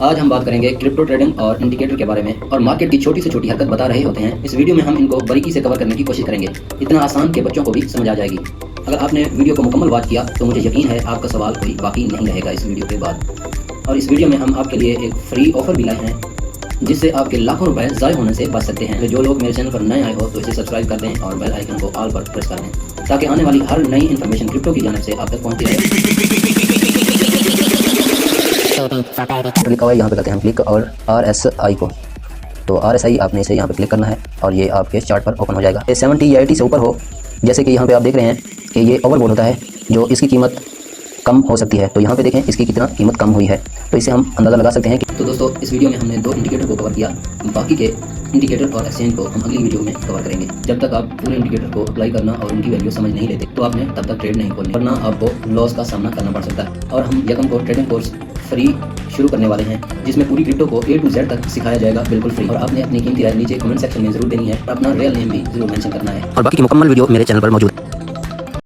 आज हम बात करेंगे क्रिप्टो ट्रेडिंग और इंडिकेटर के बारे में और मार्केट की छोटी से छोटी हरकत बता रहे होते हैं। इस वीडियो में हम इनको बारीकी से कवर करने की कोशिश करेंगे, इतना आसान के बच्चों को भी समझ आ जाएगी। अगर आपने वीडियो को मुकम्मल वॉच किया तो मुझे यकीन है आपका सवाल कोई बाकी नहीं रहेगा इस वीडियो के बाद। और इस वीडियो में हम आपके लिए एक फ्री ऑफर भी लाए हैं जिससे आपके लाखों रुपए ज़ाय होने से बच सकते हैं। तो जो लोग मेरे चैनल पर नए आए हो तो इसे सब्सक्राइब कर दें और बेल आइकन को ऑल पर प्रेस कर दें ताकि आने वाली हर नई इन्फॉर्मेशन क्रिप्टो की जानिब से आप तक पहुंचती रहे। लिखा हुआ है यहाँ पे करते हैं हम क्लिक और RSI को, तो RSI आपने इसे यहाँ पे क्लिक करना है और ये आपके चार्ट पर ओपन हो जाएगा। ये 70 या 80 से ऊपर हो, जैसे कि यहाँ पे आप देख रहे हैं कि ये ओवरबोट होता है जो इसकी कीमत कम हो सकती है। तो यहाँ पे देखें इसकी कितना कीमत कम हुई है, तो इससे हम अंदाज़ा लगा सकते हैं कि तो दोस्तों इस वीडियो में हमने 2 इंडिकेटर को कवर किया, बाकी के इंडिकेटर और एक्सचेंज को हम अगली वीडियो में कवर करेंगे। जब तक आप पूरे इंडिकेटर को अप्लाई करना और उनकी वैल्यू समझ नहीं लेते तो आपने तब तक ट्रेड नहीं खोलनी, वरना आपको लॉस का सामना करना पड़ सकता है। और हम यकम को ट्रेडिंग कोर्स फ्री शुरू करने वाले हैं जिसमें पूरी क्रिप्टो को A to Z तक सिखाया जाएगा बिल्कुल फ्री। और आपने अपनी कीमती राय नीचे कमेंट सेक्शन में जरूर देनी है, अपना रियल नेम भी जरूर मेंशन करना है। और बाकी की मुकम्मल वीडियो मेरे चैनल पर मौजूद है।